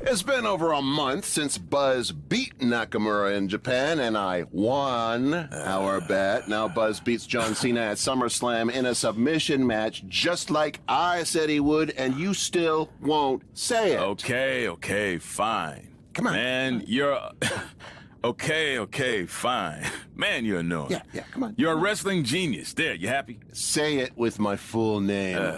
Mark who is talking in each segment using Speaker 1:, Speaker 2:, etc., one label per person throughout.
Speaker 1: It's been over a month since Buzz beat Nakamura in Japan, and I won our bet. Now Buzz beats John Cena at SummerSlam in a submission match, just like I said he would, and you still won't say it.
Speaker 2: Okay, fine.
Speaker 1: Come on.
Speaker 2: Man, you're... Okay, fine. Man, you're annoying.
Speaker 1: Yeah, come on.
Speaker 2: You're a wrestling genius. There, you happy?
Speaker 1: Say it with my full name.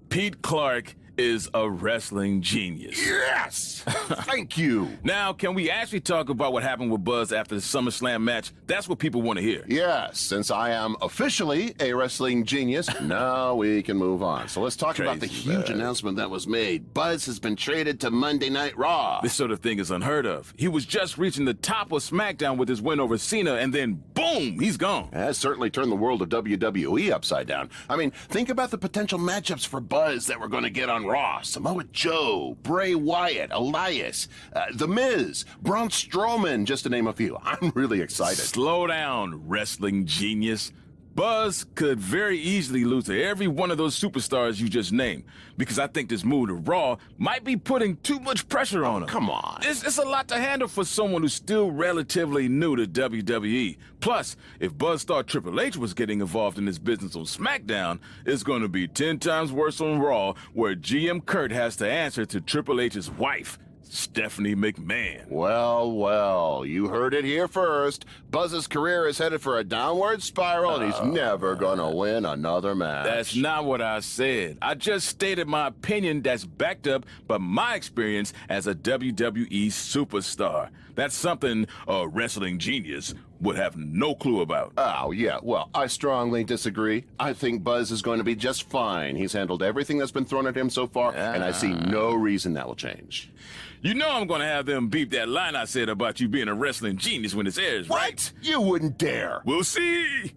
Speaker 2: Pete Clark is a wrestling genius.
Speaker 1: Yes! Thank you.
Speaker 2: Now, can we actually talk about what happened with Buzz after the SummerSlam match? That's what people want to hear.
Speaker 1: Yes, since I am officially a wrestling genius, now we can move on. So let's talk about the huge announcement that was made. Buzz has been traded to Monday Night Raw.
Speaker 2: This sort of thing is unheard of. He was just reaching the top of SmackDown with his win over Cena, and then boom, he's gone.
Speaker 1: That has certainly turned the world of WWE upside down. I mean, think about the potential matchups for Buzz that we're going to get on Raw. Samoa Joe, Bray Wyatt, Elias, The Miz, Braun Strowman, just to name a few. I'm really excited.
Speaker 2: Slow down, wrestling genius. Buzz could very easily lose to every one of those superstars you just named, because I think this move to Raw might be putting too much pressure on him.
Speaker 1: Come on.
Speaker 2: It's a lot to handle for someone who's still relatively new to WWE. Plus, if Buzz thought Triple H was getting involved in this business on SmackDown, it's going to be 10 times worse on Raw, where GM Kurt has to answer to Triple H's wife, Stephanie McMahon.
Speaker 1: Well, you heard it here first. Buzz's career is headed for a downward spiral, and he's never gonna win another match.
Speaker 2: That's not what I said. I just stated my opinion that's backed up by my experience as a WWE superstar. That's something a wrestling genius would have no clue about.
Speaker 1: Oh, yeah, well, I strongly disagree. I think Buzz is going to be just fine. He's handled everything that's been thrown at him so far, and I see no reason that will change.
Speaker 2: You know I'm gonna have them beep that line I said about you being a wrestling genius when this airs, right?
Speaker 1: What? You wouldn't dare.
Speaker 2: We'll see.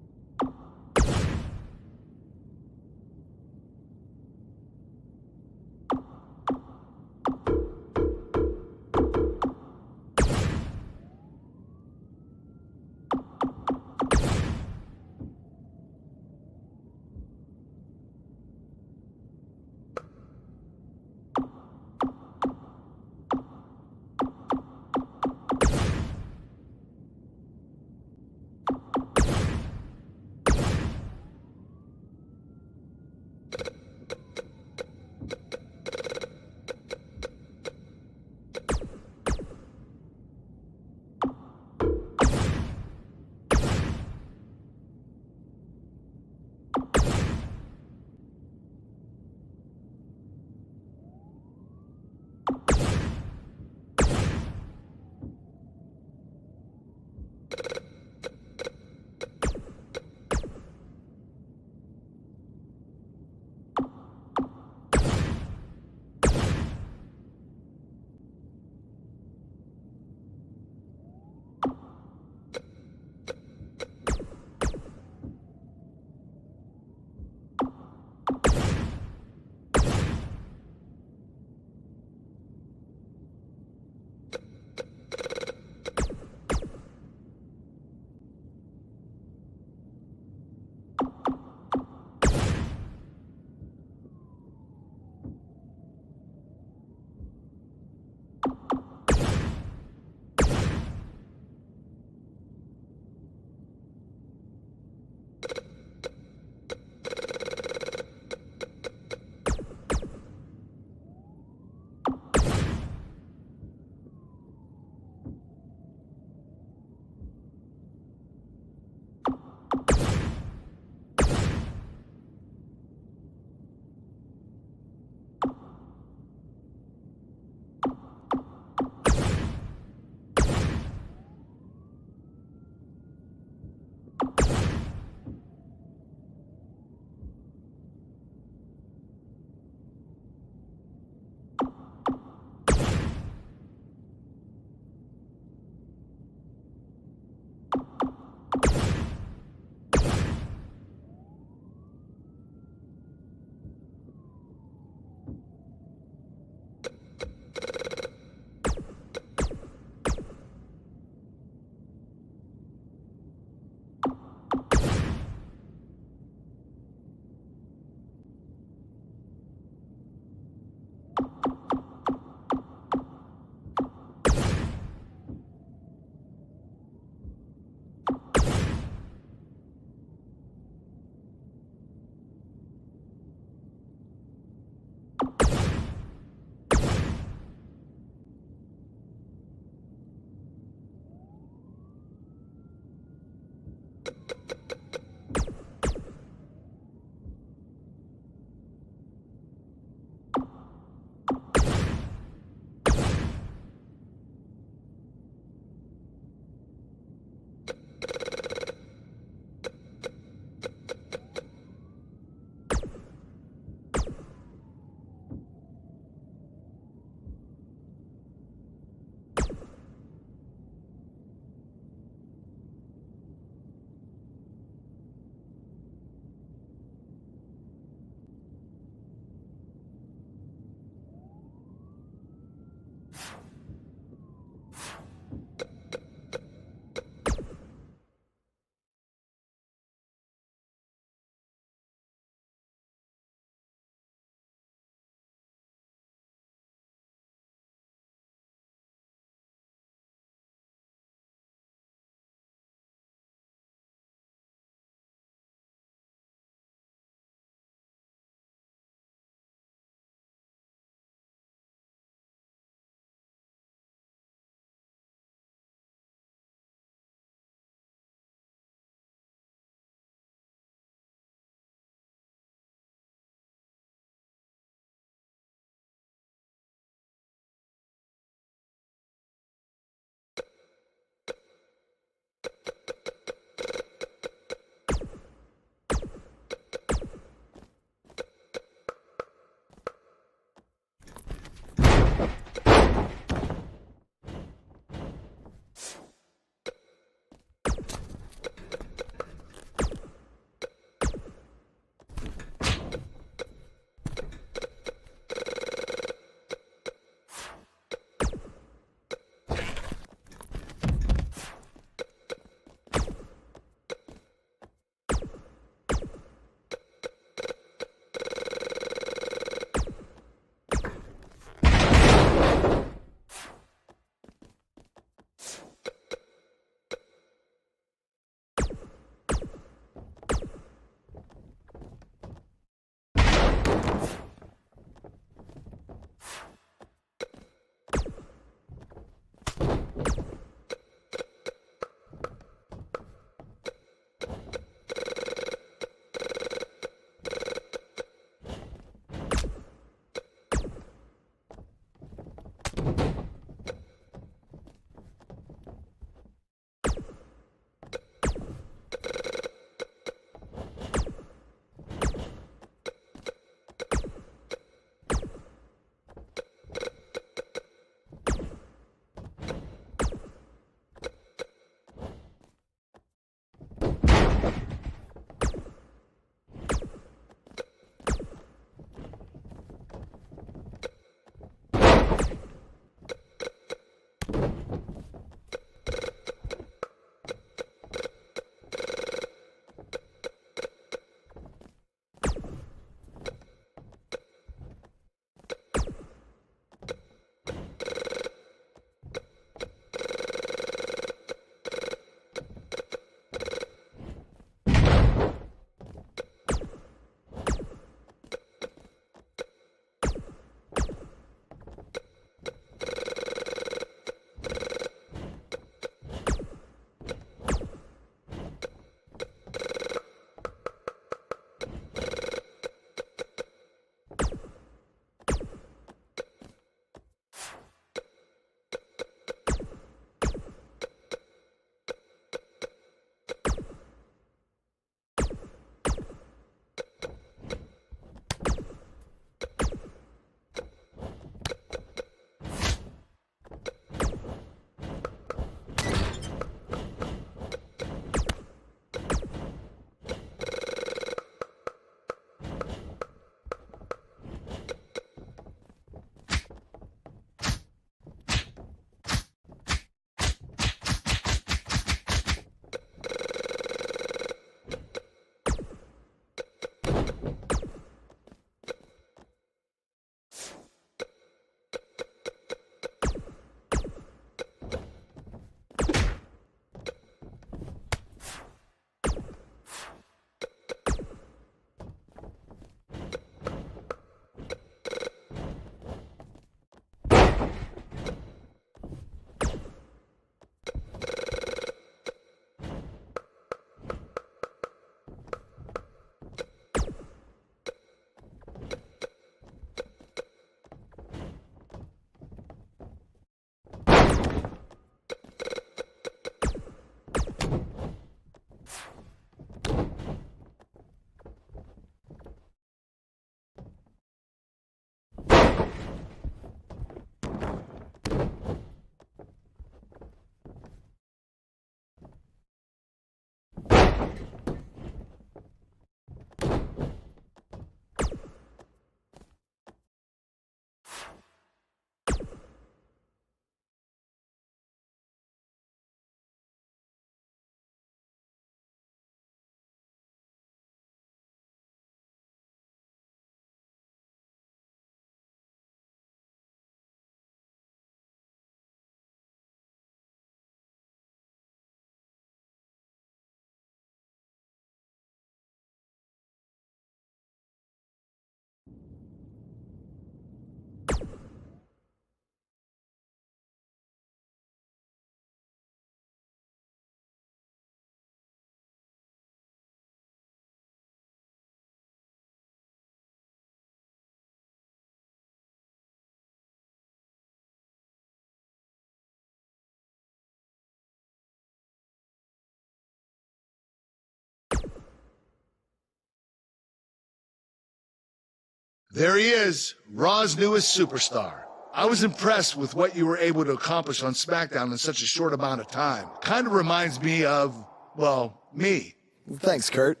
Speaker 3: There he is, Raw's newest superstar. I was impressed with what you were able to accomplish on SmackDown in such a short amount of time. Kind of reminds me of, well, me.
Speaker 4: Thanks, Kurt.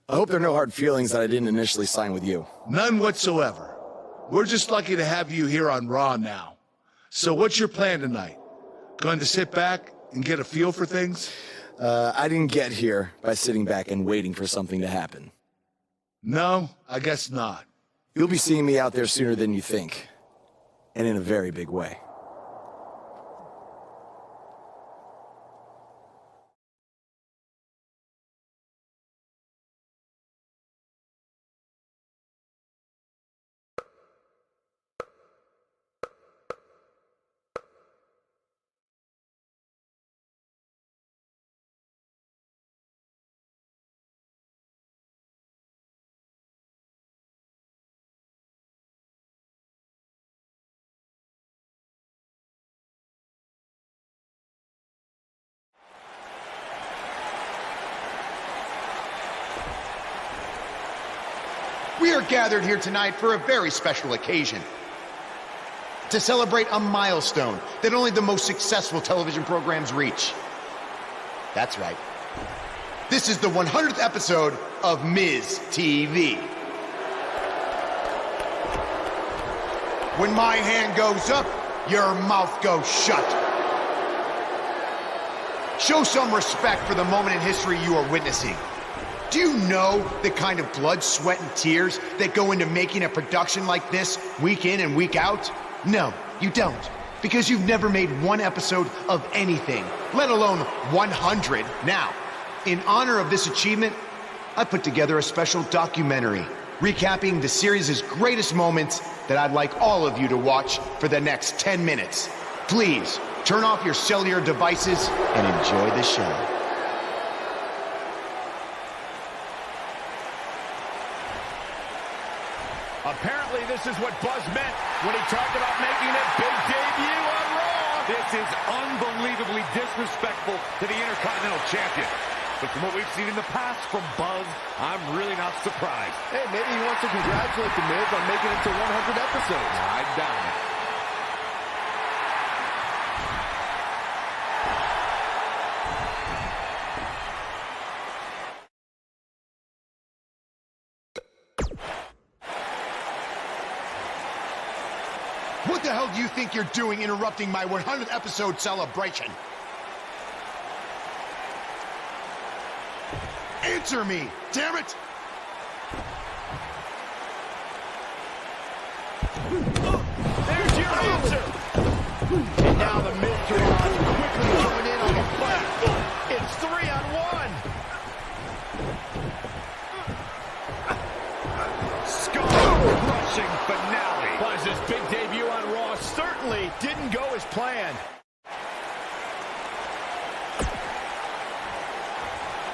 Speaker 4: I hope there are no hard feelings that I didn't initially sign with you.
Speaker 3: None whatsoever. We're just lucky to have you here on Raw now. So what's your plan tonight? Going to sit back and get a feel for things?
Speaker 4: I didn't get here by sitting back and waiting for something to happen.
Speaker 3: No, I guess not.
Speaker 4: You'll be seeing me out there sooner than you think. And in a very big way.
Speaker 5: We are gathered here tonight for a very special occasion. To celebrate a milestone that only the most successful television programs reach. That's right. This is the 100th episode of Miz TV. When my hand goes up, your mouth goes shut. Show some respect for the moment in history you are witnessing. Do you know the kind of blood, sweat, and tears that go into making a production like this week in and week out? No, you don't. Because you've never made one episode of anything, let alone 100. Now, in honor of this achievement, I put together a special documentary recapping the series' greatest moments that I'd like all of you to watch for the next 10 minutes. Please, turn off your cellular devices and enjoy the show.
Speaker 6: Apparently, this is what Buzz meant when he talked about making a big debut on Raw. This is unbelievably disrespectful to the Intercontinental Champion. But from what we've seen in the past from Buzz, I'm really not surprised.
Speaker 7: Hey, maybe he wants to congratulate The Miz on making it to 100 episodes.
Speaker 6: I doubt it.
Speaker 5: What the hell do you think you're doing interrupting my 100th episode celebration? Answer me, damn it!
Speaker 6: There's your answer! And now the Miz quickly coming in on the flat. It's 3-on-1. Skull-crushing finale. Buzz's big debut on Raw certainly didn't go as planned.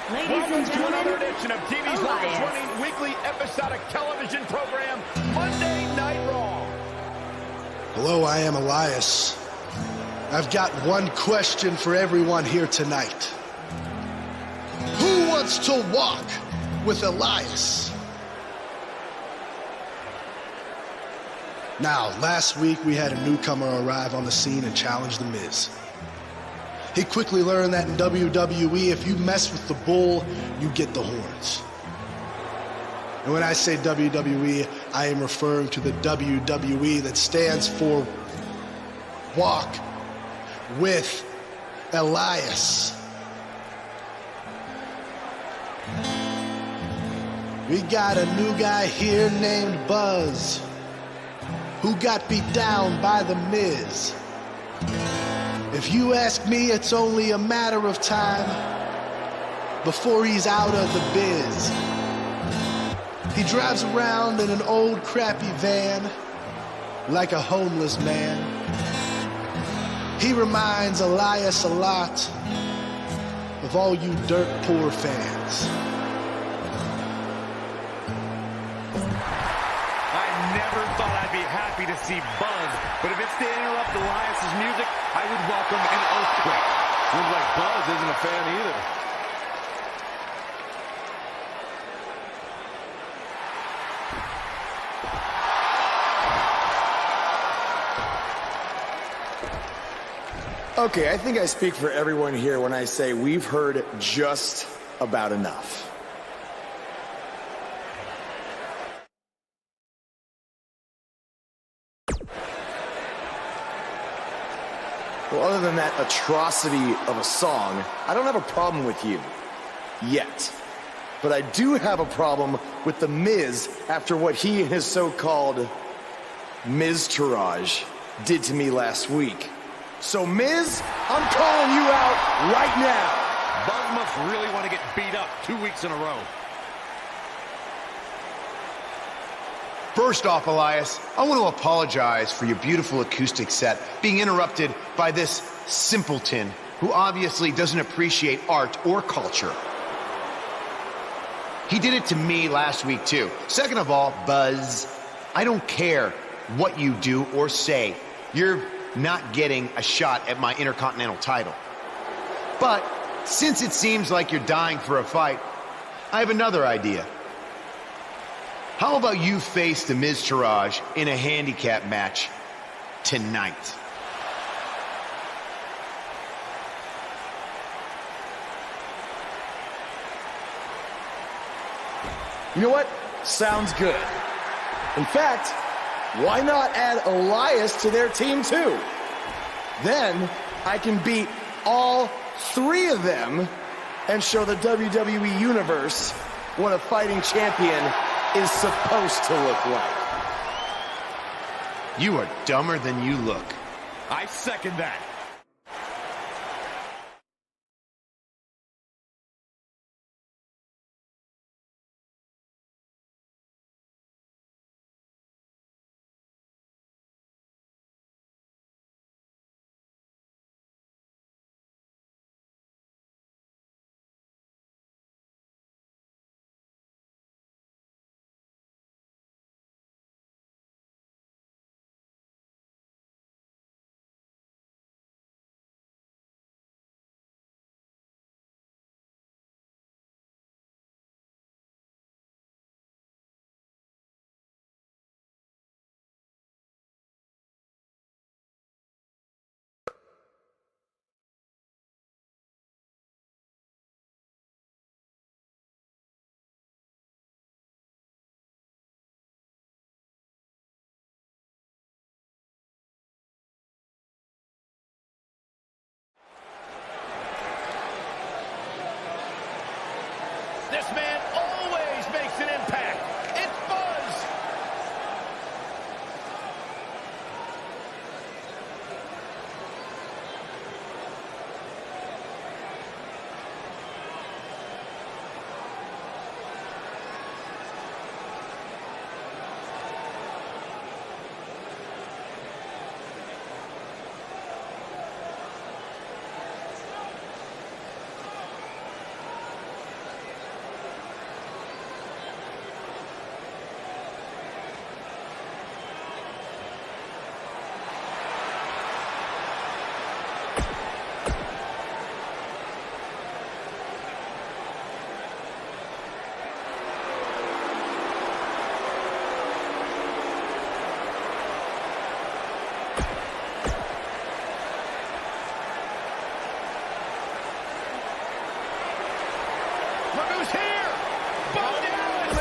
Speaker 6: Welcome to another edition of TV's longest-running weekly episodic television program, Monday Night Raw.
Speaker 3: Hello, I am Elias. I've got one question for everyone here tonight. Who wants to walk with Elias? Now, last week we had a newcomer arrive on the scene and challenge The Miz. He quickly learned that in WWE, if you mess with the bull, you get the horns. And when I say WWE, I am referring to the WWE that stands for Walk with Elias. We got a new guy here named Buzz, who got beat down by The Miz. If you ask me, it's only a matter of time before he's out of the biz. He drives around in an old crappy van like a homeless man. He reminds Elias a lot of all you dirt poor fans.
Speaker 6: Never thought I'd be happy to see Buzz, but if it's to interrupt Elias's music, I would welcome an earthquake. Seems like Buzz isn't a fan either.
Speaker 4: Okay, I think I speak for everyone here when I say we've heard just about enough. Well, other than that atrocity of a song, I don't have a problem with you. Yet. But I do have a problem with The Miz after what he and his so-called Miz-tourage did to me last week. So, Miz, I'm calling you out right now.
Speaker 6: Buzz must really want to get beat up 2 weeks in a row.
Speaker 5: First off, Elias, I want to apologize for your beautiful acoustic set being interrupted by this simpleton who obviously doesn't appreciate art or culture. He did it to me last week, too. Second of all, Buzz, I don't care what you do or say. You're not getting a shot at my Intercontinental title. But since it seems like you're dying for a fight, I have another idea. How about you face the Miz-tourage in a handicap match tonight?
Speaker 4: You know what? Sounds good. In fact, why not add Elias to their team too? Then I can beat all three of them and show the WWE Universe what a fighting champion is supposed to look like.
Speaker 5: You are dumber than you look.
Speaker 6: I second that. This man always makes an impact. It's Buzz. Look who's here! Buzz Dallas!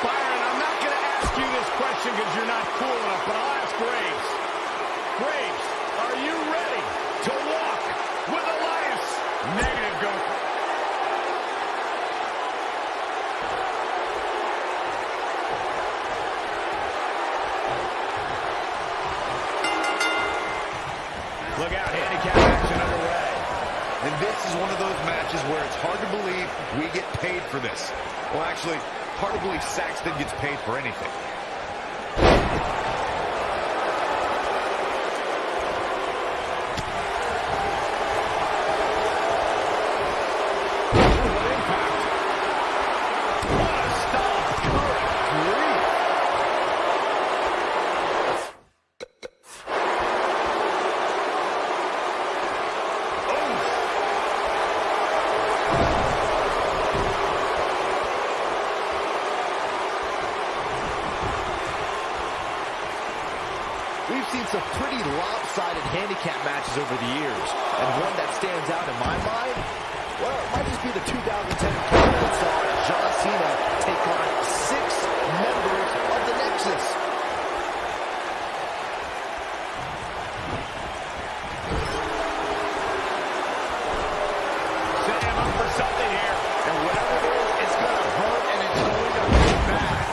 Speaker 6: Byron, I'm not going to ask you this question because you're not cool enough, but I'll ask Graves. Graves, are you ready to walk with Elias? Negative, Goku. Look out, handicap action underway.
Speaker 8: And this is one of those matches where it's hard to believe we get paid for this. Well, actually, hard to believe Saxton gets paid for anything.
Speaker 6: What impact. What a stop. Good grief.
Speaker 9: We've seen some pretty lopsided handicap matches over the years. And one that stands out in my mind, well, it might just be the 2010 card that saw John Cena take on 6 members of the Nexus.
Speaker 6: Setting him up for something here. And whatever it is, it's going to hurt and it's going to hurt bad.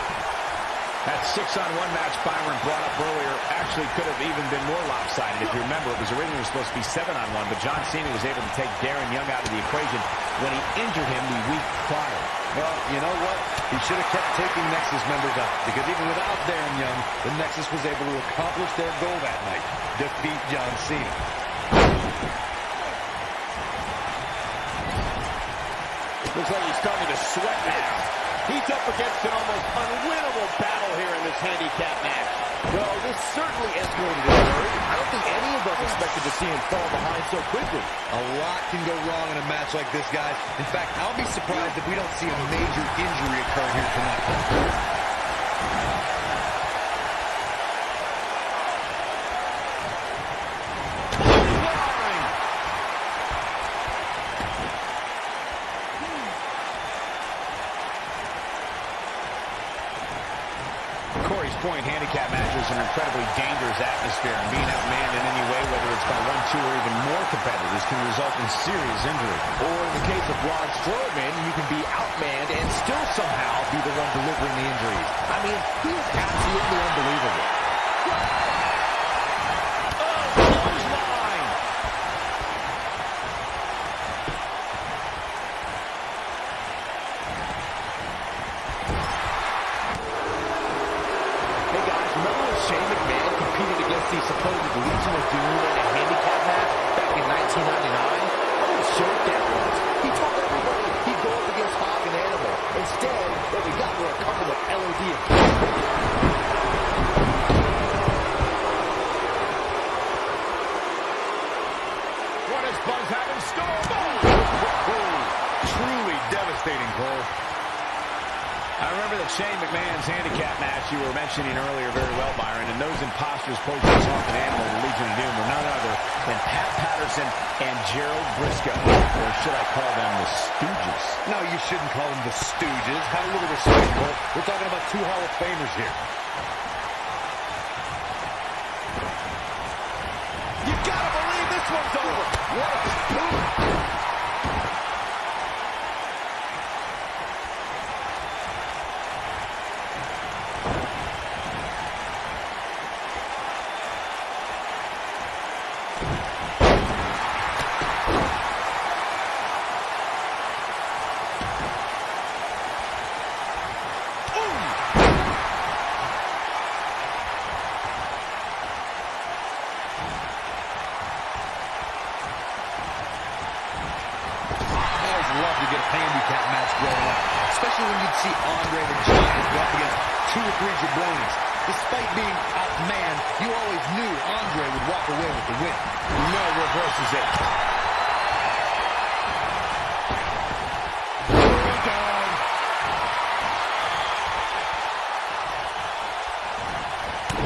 Speaker 6: That 6-on-1 match Byron brought up earlier actually could have even been more lopsided. If you remember, it was originally supposed to be 7-on-1, but John Cena was able to take Darren Young out of the equation when he injured him the week prior.
Speaker 8: Well, you know what? He should have kept taking Nexus members out, because even without Darren Young, the Nexus was able to accomplish their goal that night, defeat John Cena.
Speaker 6: Looks like he's starting to sweat now. He's up against an almost unwinnable battle here in this handicap match.
Speaker 9: Well, this certainly escalated in a hurry. I don't think any of us expected to see him fall behind so quickly.
Speaker 8: A lot can go wrong in a match like this, guys. In fact, I'll be surprised if we don't see a major injury occur here tonight.
Speaker 6: Point handicap matches an incredibly dangerous atmosphere, and being outmanned in any way, whether it's by 1, 2, or even more competitors, can result in serious injury.
Speaker 9: Or in the case of Braun Strowman, you can be outmanned and still somehow be the one delivering the injuries. I mean, he is absolutely unbelievable.
Speaker 6: The supposed Legion of Doom in a handicap match back in 1999. What a joke that was. He told everybody he'd go up against Hog and Animal. Instead, what we got were a couple of LOD What does Buzz have in store?
Speaker 8: Truly devastating, Cole.
Speaker 6: I remember the Shane McMahon's handicap match you were mentioning earlier very well, Byron, and those imposters posed as Hawk and Animal in the Legion of Doom were none other than Pat Patterson and Gerald Briscoe, or should I call them the Stooges?
Speaker 8: No, you shouldn't call them the Stooges. Have a little respect, Cole. We're talking about 2 Hall of Famers here.
Speaker 6: You gotta believe this one's over. What a boot!
Speaker 8: Love to get a handicap match growing up, especially when you'd see Andre the Giant go up against 2 or 3 jabronis. Despite being outmanned, you always knew Andre would walk away with the win.
Speaker 6: No reverses it.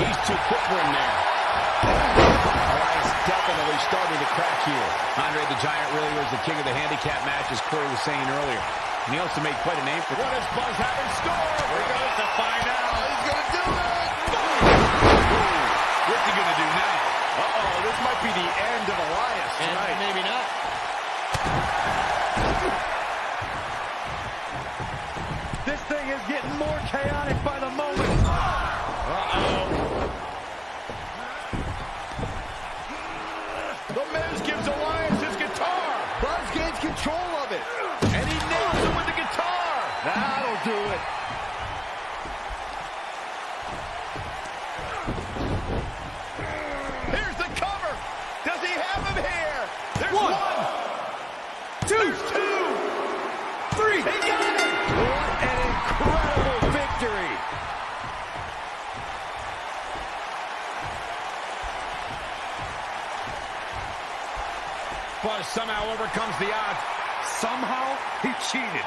Speaker 6: He's too quick for him there. Definitely starting to crack here. Andre the Giant really was the king of the handicap match, as Corey was saying earlier. And he also made quite a name for it. What does Buzz have in store? We're going to find out. He's going to do it. What's he going to do now? Uh-oh, this might be the end of Elias tonight. Maybe not.
Speaker 8: This thing is getting more chaotic by the moment.
Speaker 6: Uh-oh. The Miz gives Elias his guitar.
Speaker 9: Buzz gains control of it.
Speaker 6: And he nails him with the guitar.
Speaker 8: That'll do it.
Speaker 6: Here's the cover. Does he have him here? There's
Speaker 2: 1, 2,
Speaker 6: There's 2.
Speaker 2: 3.
Speaker 6: He got it. What an incredible victory. Buzz somehow overcomes the odds.
Speaker 8: Somehow, he cheated.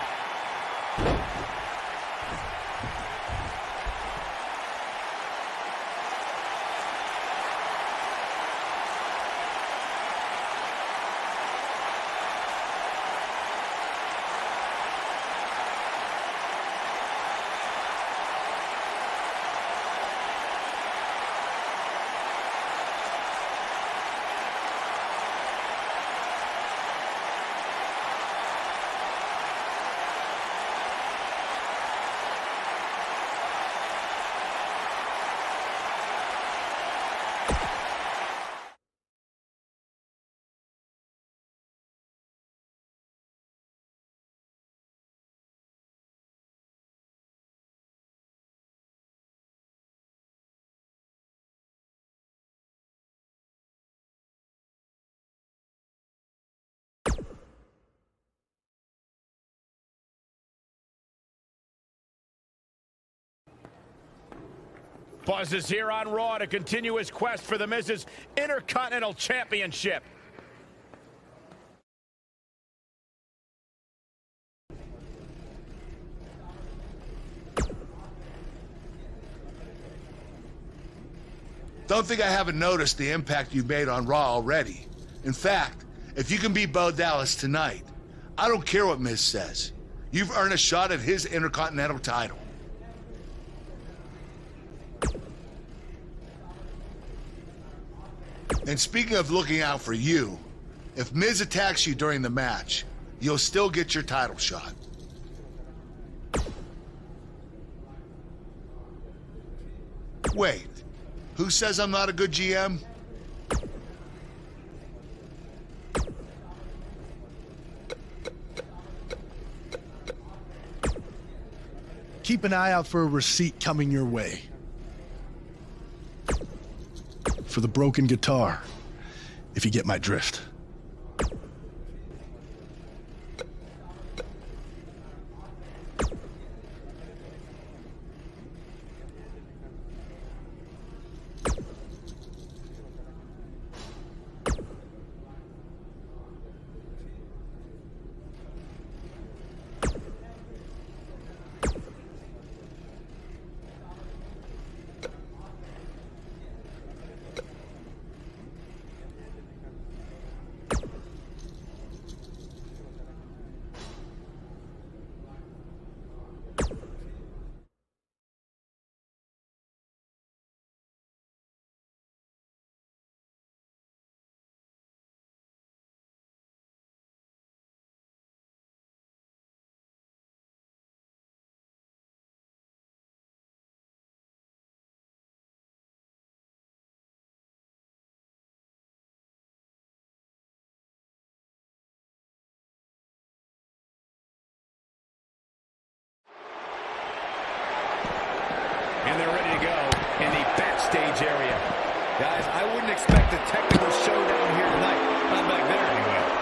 Speaker 6: Buzz is here on Raw to continue his quest for the Miz's Intercontinental Championship.
Speaker 10: Don't think I haven't noticed the impact you've made on Raw already. In fact, if you can beat Bo Dallas tonight, I don't care what Miz says. You've earned a shot at his Intercontinental title. And speaking of looking out for you, if Miz attacks you during the match, you'll still get your title shot. Wait, who says I'm not a good GM?
Speaker 3: Keep an eye out for a receipt coming your way. For the broken guitar, if you get my drift.
Speaker 6: And they're ready to go in the backstage area. Guys, I wouldn't expect a technical showdown here tonight. Not back there, anyway.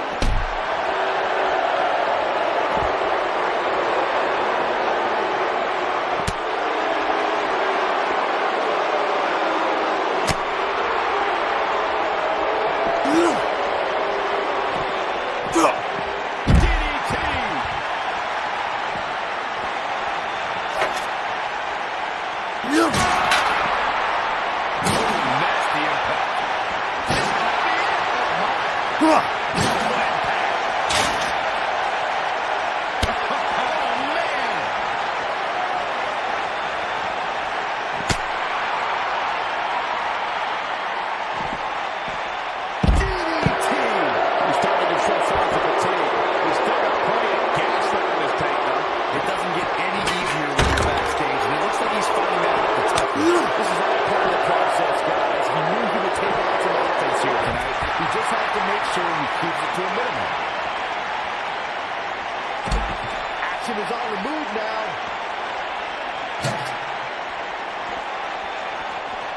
Speaker 9: Is on the move now.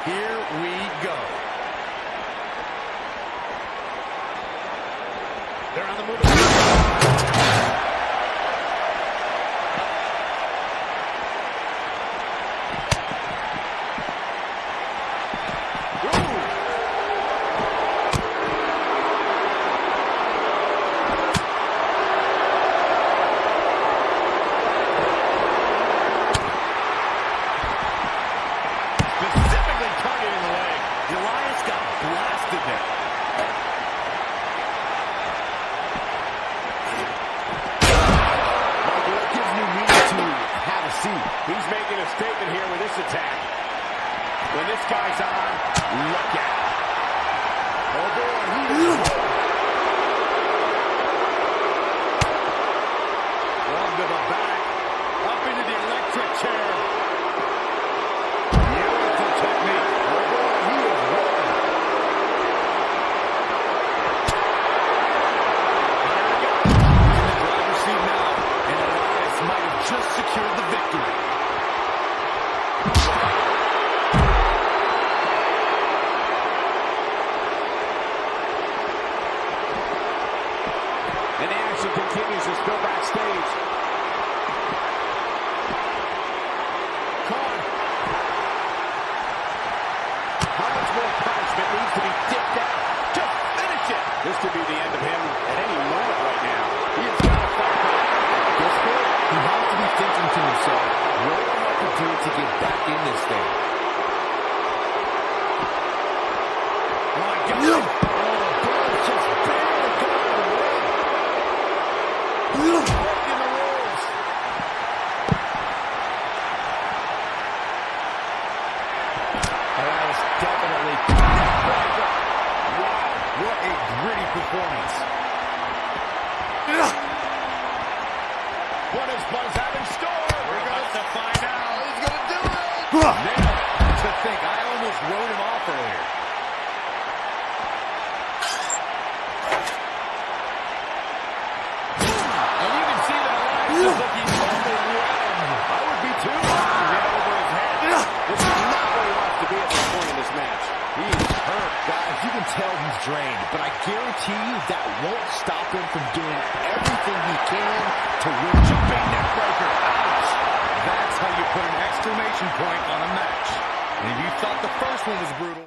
Speaker 6: Here we go. They're on the move. He's making a statement here with this attack. When this guy's on, look out. Oh boy, one to the back, up into the electric chair. Beautiful technique. Oh boy, he is rolling. There we go. In the driver's seat now, and Elias might have just secured the victory. Performance. What does Buzz have in store? We're about to find out. He's going to do it. To think, I almost wrote him off earlier. And you can see that Elias is looking overwhelmed. I would be too. Right over his head. This is not where he wants to be at this point in this match. He's hurt. Guys, you can tell he's drained, but I guarantee you that won't stop him from doing everything he can to win. Jumping neck breaker. Ouch. That's how you put an exclamation point on a match. And if you thought the first one was brutal.